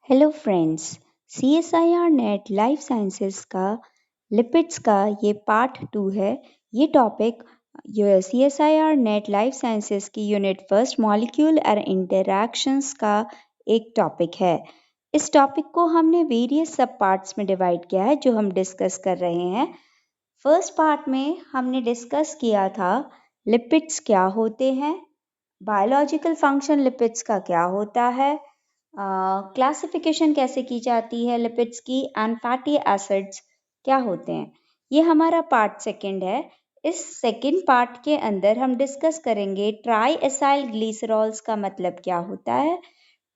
Hello friends, CSIR net life sciences का lipids का ये पार्ट 2 है। ये topic CSIR net life sciences की यूनिट फर्स्ट मॉलिक्यूल और इंटरैक्शंस का एक टॉपिक है। इस टॉपिक को हमने वेरियस सब पार्ट्स में डिवाइड किया है जो हम डिस्कस कर रहे हैं। फर्स्ट पार्ट में हमने डिस्कस किया था लिपिड्स क्या होते हैं, बायोलॉजिकल फंक्शन लिपिड्स का क्या होता है, क्लासिफिकेशन कैसे की जाती है लिपिड्स की, एंड फैटी एसिड्स क्या होते हैं। ये हमारा पार्ट सेकंड है। इस सेकंड पार्ट के अंदर हम डिस्कस करेंगे ट्राई एसाइल ग्लिसरॉल्स का मतलब क्या होता है,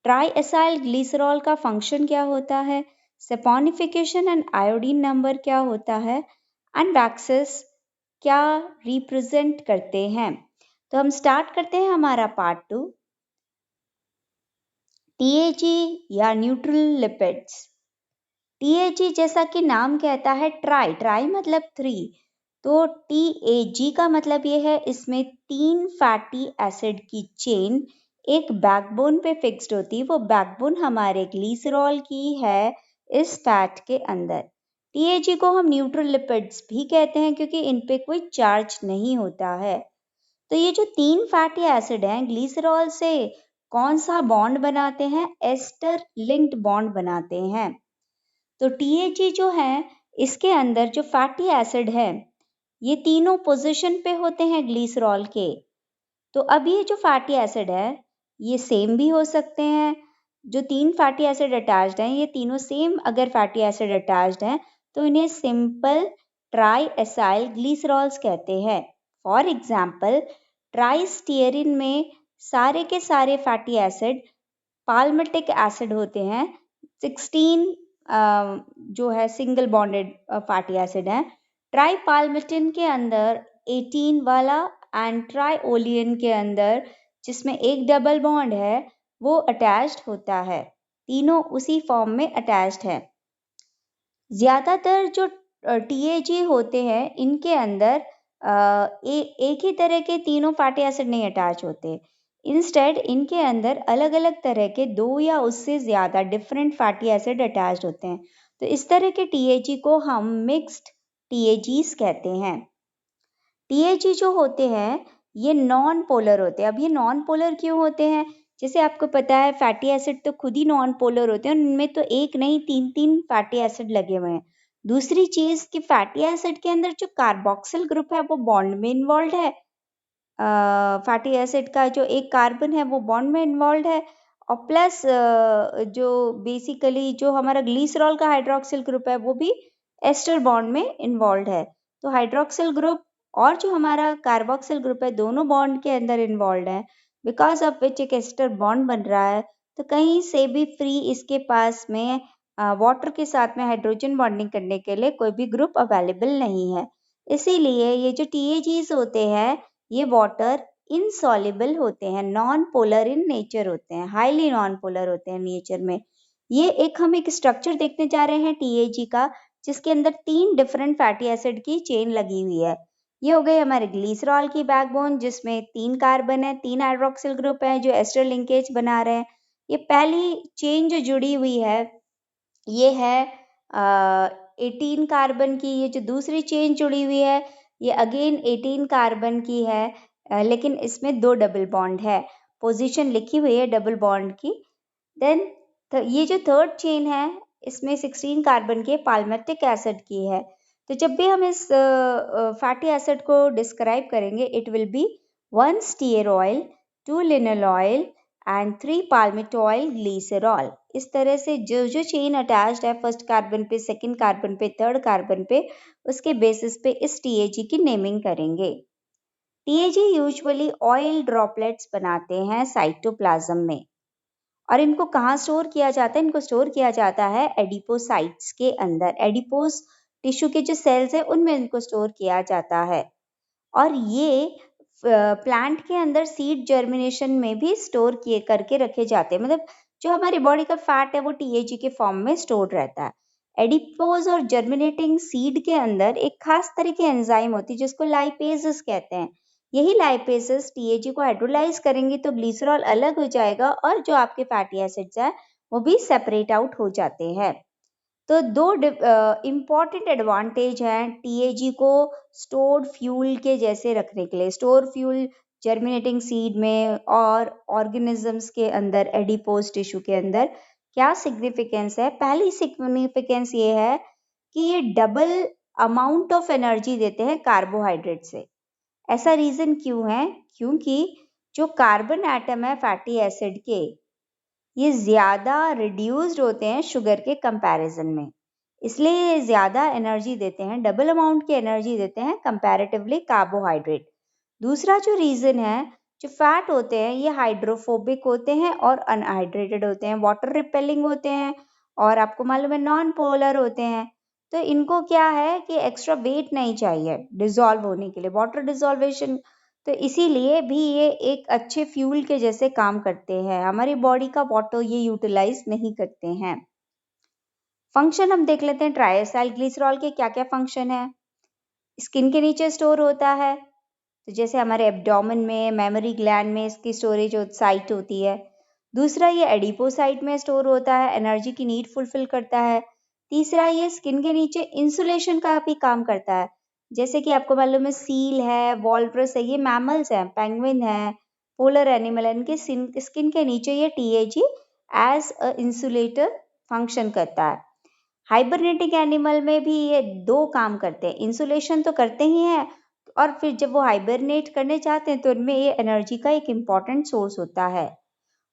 ट्राई एसाइल ग्लिसरॉल का फंक्शन क्या होता है, सपोनिफिकेशन एंड आयोडीन नंबर क्या होता है, एंड वैक्सेस क्या रिप्रेजेंट करते हैं। तो हम स्टार्ट करते हैं हमारा पार्ट 2, TAG या न्यूट्रल लिपिड्स। TAG जैसा कि नाम कहता है ट्राई मतलब 3, तो TAG का मतलब ये है इसमें 3 फैटी एसिड की चेन एक बैकबोन पे फिक्स्ड होती है। वो बैकबोन हमारे ग्लिसरॉल की है इस फैट के अंदर। TAG को हम न्यूट्रल लिपिड्स भी कहते हैं क्योंकि इन पे कोई चार्ज नहीं होता है। तो ये जो 3 फैटी एसिड हैं ग्लिसरॉल से कौन सा बॉन्ड बनाते हैं, एस्टर लिंक्ड बॉन्ड बनाते हैं। तो TAG जो है इसके अंदर जो फैटी एसिड है ये तीनों पोजीशन पे होते हैं ग्लिसरॉल के। तो अब ये जो फैटी एसिड है ये सेम भी हो सकते हैं। जो 3 फैटी एसिड अटैच्ड हैं ये तीनों सेम अगर फैटी एसिड अटैच्ड हैं तो इन्हें सिंपल ट्राई एसाइल ग्लिसरॉल्स कहते हैं। फॉर एग्जाम्पल ट्राइस्टीयरिन में सारे के सारे फैटी एसिड पाल्मिटिक एसिड होते हैं। 16 जो है सिंगल बॉन्डेड फैटी एसिड है। ट्राईपाल्मिटिन के अंदर 18 वाला एंड ट्राइओलियन के अंदर जिसमें एक डबल बॉन्ड है वो अटैच्ड होता है। तीनों उसी फॉर्म में अटैच्ड है। ज्यादातर जो TAG होते हैं इनके अंदर एक ही तरह के तीनों फैटी एसिड नहीं अटैच होते। इंस्टेड इनके अंदर अलग अलग तरह के 2 या उससे ज़्यादा डिफरेंट फैटी एसिड अटैच्ड होते हैं। तो इस तरह के TAG को हम मिक्स्ड TAGs कहते हैं। TAG जो होते हैं ये नॉन पोलर होते हैं। अब ये नॉन पोलर क्यों होते हैं? जैसे आपको पता है फैटी एसिड तो खुद ही नॉन पोलर होते हैं, उनमें तो एक नहीं 3 फैटी एसिड लगे हुए हैं। दूसरी चीज कि फैटी एसिड के अंदर जो कार्बोक्सिल ग्रुप है वो बॉन्ड में इन्वॉल्व है। फैटी एसिड का जो एक कार्बन है वो बॉन्ड में इन्वॉल्व है, और प्लस जो बेसिकली जो हमारा ग्लिसरॉल का हाइड्रोक्सिल ग्रुप है वो भी एस्टर बॉन्ड में इन्वॉल्व है। तो हाइड्रोक्सिल ग्रुप और जो हमारा कार्बोक्सिल ग्रुप है दोनों बॉन्ड के अंदर इन्वॉल्व है, बिकॉज ऑफ विच एक एस्टर बॉन्ड बन रहा है। तो कहीं से भी फ्री इसके पास में वाटर के साथ में हाइड्रोजन बॉन्डिंग करने के लिए कोई भी ग्रुप अवेलेबल नहीं है। इसीलिए ये जो TAGs होते हैं ये वाटर इनसॉल्युबल होते हैं, नॉन पोलर इन नेचर होते हैं, हाईली नॉन पोलर होते हैं नेचर में। ये हम एक स्ट्रक्चर देखने जा रहे हैं TAG का जिसके अंदर 3 डिफरेंट फैटी एसिड की चेन लगी हुई है। ये हो गई हमारे ग्लिसरॉल की बैकबोन जिसमें 3 कार्बन है, 3 हाइड्रोक्सिल ग्रुप है जो एस्टर लिंकेज बना रहे हैं। ये पहली चेन जो जुड़ी हुई है ये है 18 कार्बन की। ये जो दूसरी चेन जुड़ी हुई है ये अगेन 18 कार्बन की है, लेकिन इसमें 2 डबल बॉन्ड है, पोजीशन लिखी हुई है डबल बॉन्ड की। देन ये जो थर्ड चेन है इसमें 16 कार्बन के पाल्मिटिक एसिड की है। तो जब भी हम इस फैटी एसिड को डिस्क्राइब करेंगे it will be 1 stearoyl, 2 linoleoyl and 3 palmitoyl glycerol. इस तरह से जो जो चेन अटैच्ड है फर्स्ट कार्बन पे, सेकंड कार्बन पे, थर्ड कार्बन पे, उसके बेसिस पे इस TAG की नेमिंग करेंगे। TAG यूजुअली ऑयल ड्रॉपलेट्स बनाते हैं साइटोप्लाज्म में। और इनको कहाँ स्टोर किया जाता है? इनको स्टोर किया जाता है एडिपोसाइट्स के अंदर। एडिपोस टिश्यू के जो सेल्स है उनमें इनको स्टोर किया जाता है। और ये प्लांट के अंदर सीड जर्मिनेशन में भी स्टोर किए करके रखे जाते हैं। मतलब जो हमारी बॉडी का फैट है वो TAG के फॉर्म में स्टोर रहता है। एडिपोज और जर्मिनेटिंग सीड के अंदर एक खास तरह की एंजाइम होती है जिसको लाइपेजेस कहते हैं। यही लाइपेजेस TAG को हाइड्रोलाइज करेंगे तो ग्लिसरॉल अलग हो जाएगा और जो आपके फैटी एसिड्स है वो भी सेपरेट आउट हो जाते हैं। तो दो इम्पॉर्टेंट एडवांटेज हैं TAG को स्टोर्ड फ्यूल के जैसे रखने के लिए। स्टोर फ्यूल जर्मिनेटिंग सीड में और ऑर्गेनिजम्स के अंदर, एडिपोज टिश्यू के अंदर क्या सिग्निफिकेंस है? पहली सिग्निफिकेंस ये है कि ये डबल अमाउंट ऑफ एनर्जी देते हैं कार्बोहाइड्रेट से। ऐसा रीजन क्यों है? क्योंकि जो कार्बन एटम है फैटी एसिड के, ये ज्यादा रिड्यूस्ड होते हैं शुगर के कंपैरिजन में, इसलिए ये ज्यादा एनर्जी देते हैं, डबल अमाउंट की एनर्जी देते हैं कंपैरेटिवली कार्बोहाइड्रेट। दूसरा जो रीजन है, जो फैट होते हैं ये हाइड्रोफोबिक होते हैं और अनहाइड्रेटेड होते हैं, वाटर रिपेलिंग होते हैं और आपको मालूम है नॉन पोलर होते हैं। तो इनको क्या है कि एक्स्ट्रा वेट नहीं चाहिए डिसॉल्व होने के लिए, वाटर डिसॉल्वेशन, तो इसीलिए भी ये एक अच्छे फ्यूल के जैसे काम करते हैं। हमारी बॉडी का वाटर ये यूटिलाइज नहीं करते हैं। फंक्शन हम देख लेते हैं। ट्राइएसाइल ग्लिसरॉल के क्या क्या फंक्शन है? स्किन के नीचे स्टोर होता है, तो जैसे हमारे एब्डोमेन में, मेमोरी ग्लैंड में इसकी स्टोरेज साइट होती है। दूसरा, ये एडिपोसाइट में स्टोर होता है, एनर्जी की नीड फुलफिल करता है। तीसरा, ये स्किन के नीचे इंसुलेशन का भी काम करता है, जैसे कि आपको मालूम है सील है, वॉलरस है, ये मैमल्स हैं, पेंगुइन है, पोलर एनिमल है, इनके स्किन के नीचे ये TAG as a insulator function करता है। हाइबरनेटिंग एनिमल में भी ये दो काम करते हैं, इंसुलेशन तो करते ही हैं और फिर जब वो हाइबरनेट करने चाहते हैं तो उनमें ये एनर्जी का एक इम्पॉर्टेंट सोर्स होता है।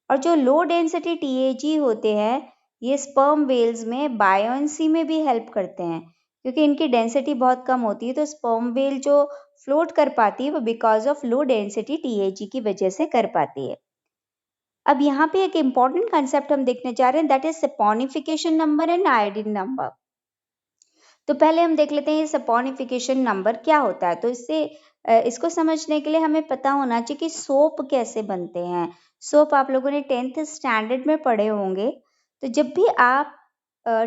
और जो लो डेंसिटी TAG होते हैं, ये स्पर्म वेल्स में बायोंसी में भी हेल्प करते हैं, क्योंकि इनकी डेंसिटी बहुत कम होती है, तो स्पर्म वेल जो फ्लोट कर पाती है वो because of low density TAG की वजह से कर पाती है। अब यहाँ पे एक इम्पॉर्टेंट कंसेप्ट हम देखने जा रहे हैं, that is saponification number and iodine number. तो पहले हम देख लेते हैं ये सपोनिफिकेशन नंबर क्या होता है। तो इसको समझने के लिए हमें पता होना चाहिए कि सोप कैसे बनते हैं। सोप आप लोगों ने 10th स्टैंडर्ड में पढ़े होंगे। तो जब भी आप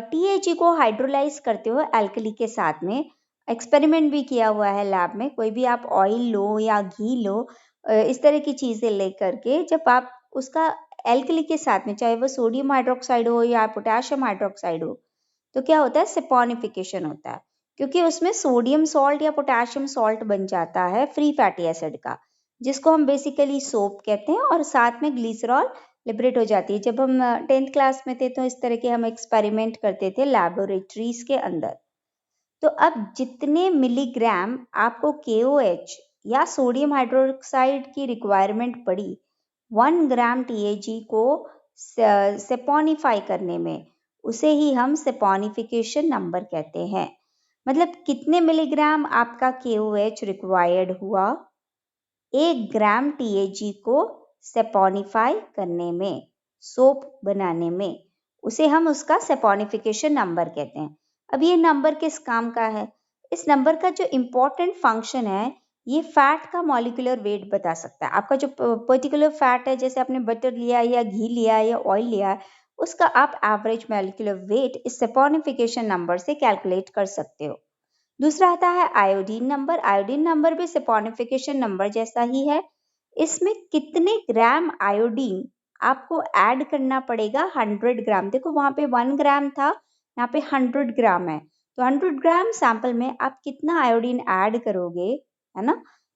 TAG को हाइड्रोलाइज करते हो एल्कली के साथ में, एक्सपेरिमेंट भी किया हुआ है लैब में, कोई भी आप ऑयल लो या घी लो, इस तरह की चीजें लेकर के जब आप उसका एल्कली के साथ में, चाहे वो सोडियम हाइड्रोक्साइड हो या पोटेशियम हाइड्रोक्साइड हो, तो क्या होता है? सपोनिफिकेशन होता है, क्योंकि उसमें सोडियम सॉल्ट या पोटेशियम सॉल्ट बन जाता है फ्री फैटी एसिड का, जिसको हम बेसिकली सोप कहते हैं, और साथ में ग्लिसरॉल लिबरेट हो जाती है। जब हम 10th क्लास में थे तो इस तरह के हम एक्सपेरिमेंट करते थे लैबोरेटरीज के अंदर। तो अब जितने मिलीग्राम आपको KOH या सोडियम हाइड्रोक्साइड की रिक्वायरमेंट पड़ी 1 ग्राम TAG को सेपोनिफाई करने में, उसे ही हम सेपोनिफिकेशन नंबर कहते हैं। मतलब कितने मिलीग्राम आपका KOH रिक्वायर्ड हुआ 1 ग्राम TAG को सेपोनिफाई करने में, सोप बनाने में, उसे हम उसका सेपोनिफिकेशन नंबर कहते हैं। अब ये नंबर किस काम का है? इस नंबर का जो इम्पोर्टेंट फंक्शन है, ये फैट का मॉलिक्यूलर वेट बता सकता है। आपका जो पर्टिकुलर फैट है, जैसे आपने बटर लिया या घी लिया या ऑयल लिया, उसका आप एवरेज मॉलिक्यूलर वेट इस सेपोनिफिकेशन नंबर से कैलकुलेट कर सकते हो। दूसरा आता है आयोडीन नंबर। आयोडीन नंबर भी सेपोनिफिकेशन नंबर जैसा ही है। इसमें कितने ग्राम आयोडीन आपको ऐड करना पड़ेगा 100 ग्राम। देखो वहां पे 1 ग्राम था, यहाँ पे 100 ग्राम है, तो 100 ग्राम सैंपल में आप कितना आयोडीन ऐड करोगे, है ना,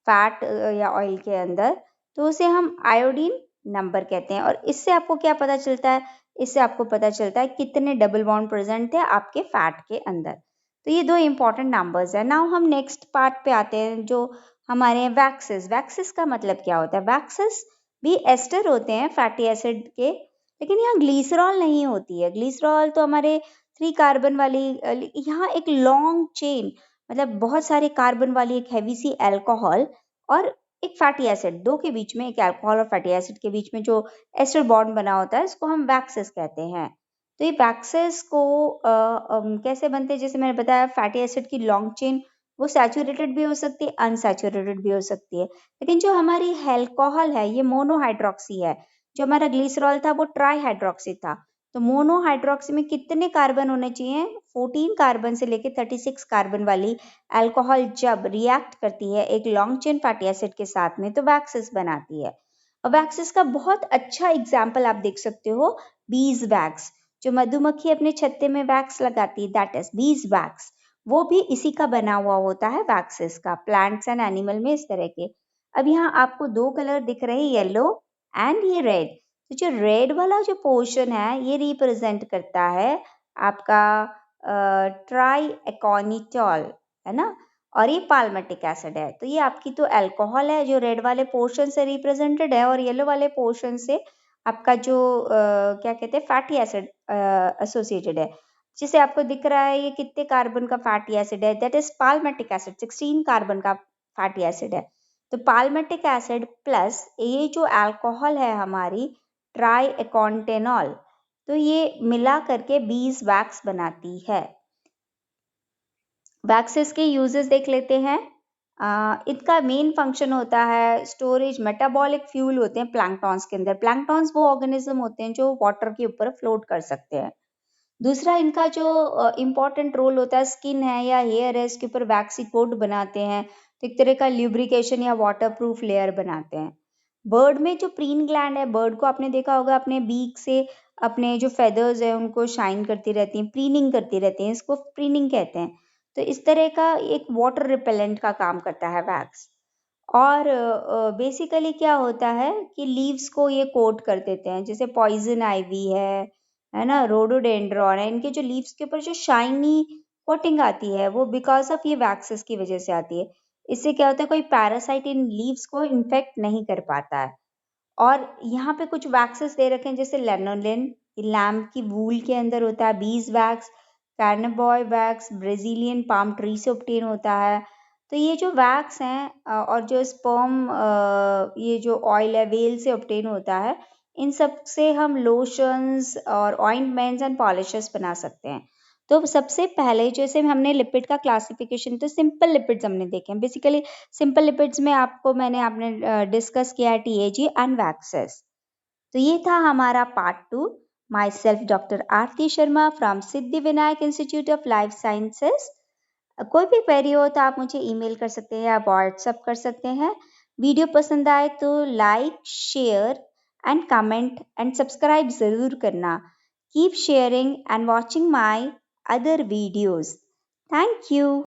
फैट या ऑयल के अंदर, तो उसे हम आयोडीन नंबर कहते हैं। और इससे आपको क्या पता चलता है? इससे आपको पता चलता है कितने डबल बॉन्ड प्रेजेंट थे आपके फैट के अंदर। तो ये दो इंपॉर्टेंट नंबर्स है। नाउ हम नेक्स्ट पार्ट पे आते हैं, जो हमारे वैक्सेस। वैक्सेस का मतलब क्या होता है? वैक्सेस भी एस्टर होते हैं फैटी एसिड के, लेकिन यहाँ ग्लिसरॉल नहीं होती है। ग्लिसरॉल तो हमारे 3 कार्बन वाली, यहाँ एक लॉन्ग चेन, मतलब बहुत सारे कार्बन वाली एक हैवी सी अल्कोहल और एक फैटी एसिड, दो के बीच में, एक अल्कोहल और फैटी एसिड के बीच में जो एस्टर बॉन्ड बना होता है, इसको हम वैक्सेस कहते हैं। तो ये वैक्सेस को कैसे बनते हैं? जैसे मैंने बताया, फैटी एसिड की लॉन्ग चेन वो सैचुरेटेड भी हो सकती है, अनसैचुरेटेड भी हो सकती है, लेकिन जो हमारी अल्कोहल है ये मोनोहाइड्रोक्सी है। जो हमारा ग्लिसरॉल था वो ट्राईहाइड्रोक्सी था। तो मोनोहाइड्रोक्सी में कितने कार्बन होने चाहिए? 14 कार्बन से लेकर 36 कार्बन वाली अल्कोहल जब रिएक्ट करती है एक लॉन्ग चेन फैटी एसिड के साथ में, तो वैक्सेस बनाती है। वैक्सेस का बहुत अच्छा एग्जाम्पल आप देख सकते हो, बीज वैक्स, जो मधुमक्खी अपने छत्ते में वैक्स लगाती है, दैट इज बीज वैक्स, वो भी इसी का बना हुआ होता है, वैक्सेस का, प्लांट्स एंड एनिमल में इस तरह के। अब यहाँ आपको दो कलर दिख रहे हैं, येलो एंड ये रेड। तो जो रेड वाला जो पोर्शन है ये रिप्रेजेंट करता है आपका ट्राई एकोनिटॉल, है ना, और ये पाल्मेटिक एसिड है। तो ये आपकी तो अल्कोहल है जो रेड वाले पोर्शन से रिप्रेजेंटेड है, और येलो वाले पोर्शन से आपका जो क्या कहते हैं फैटी एसिड एसोसिएटेड है। जिसे आपको दिख रहा है ये कितने कार्बन का फैटी एसिड है, that is palmitic acid, 16 carbon का फैटी एसिड है। तो पाल्मेटिक एसिड प्लस ये जो अल्कोहल है हमारी ट्राई एकोन्टेनॉल, तो ये मिला करके बीज वैक्स बनाती है। वैक्सेस के यूजेस देख लेते हैं। इनका मेन फंक्शन होता है स्टोरेज, मेटाबॉलिक फ्यूल होते हैं प्लैंक्टॉन्स के अंदर। प्लैंक्टॉन्स वो ऑर्गेनिज्म होते हैं जो वाटर के ऊपर फ्लोट कर सकते हैं। दूसरा इनका जो इम्पॉर्टेंट रोल होता है, स्किन है या हेयर है, इसके ऊपर वैक्सी कोट बनाते हैं, तो एक तरह का ल्यूब्रिकेशन या वाटर प्रूफ लेयर बनाते हैं। बर्ड में जो प्रीन ग्लैंड है, बर्ड को आपने देखा होगा अपने बीक से अपने जो फेदर्स है उनको शाइन करती रहती हैं, प्रीनिंग करती रहती हैं, इसको प्रीनिंग कहते हैं। तो इस तरह का एक वाटर रिपेलेंट का काम करता है वैक्स। और बेसिकली क्या होता है कि लीव्स को ये कोट कर देते हैं, जैसे पॉइजन आइवी है ना, रोडोडेंड्रॉन है, इनके जो लीव्स के ऊपर जो शाइनी कोटिंग आती है वो बिकॉज ऑफ ये वैक्सेस की वजह से आती है। इससे क्या होता है, कोई पैरासाइट इन लीव्स को इन्फेक्ट नहीं कर पाता है। और यहाँ पे कुछ वैक्सेस दे रखे हैं, जैसे लेनोलिन, लैम्प की वूल के अंदर होता है, beeswax, carnauba wax Brazilian palm tree से ऑब्टेन होता है। तो ये जो वैक्स हैं और जो स्पर्म ये जो ऑयल है वेल से ऑब्टेन होता है, इन सब से हम लोशंस और ऑइंटमेंट्स एंड पॉलिशेस बना सकते हैं। तो सबसे पहले जैसे हमने लिपिड का क्लासिफिकेशन, तो सिंपल लिपिड्स हमने देखे हैं। बेसिकली सिंपल लिपिड्स में आपने डिस्कस किया है टीएजी एंड वैक्सेस। तो ये था हमारा part 2। My self doctor Aarti Sharma from Siddhi Vinayak institute of life sciences. कोई भी क्वेरी हो तो आप मुझे ईमेल कर सकते हैं या व्हाट्सएप कर सकते हैं। वीडियो पसंद आए तो like, share and comment and subscribe ज़रूर करना। Keep sharing and watching my other videos. Thank you.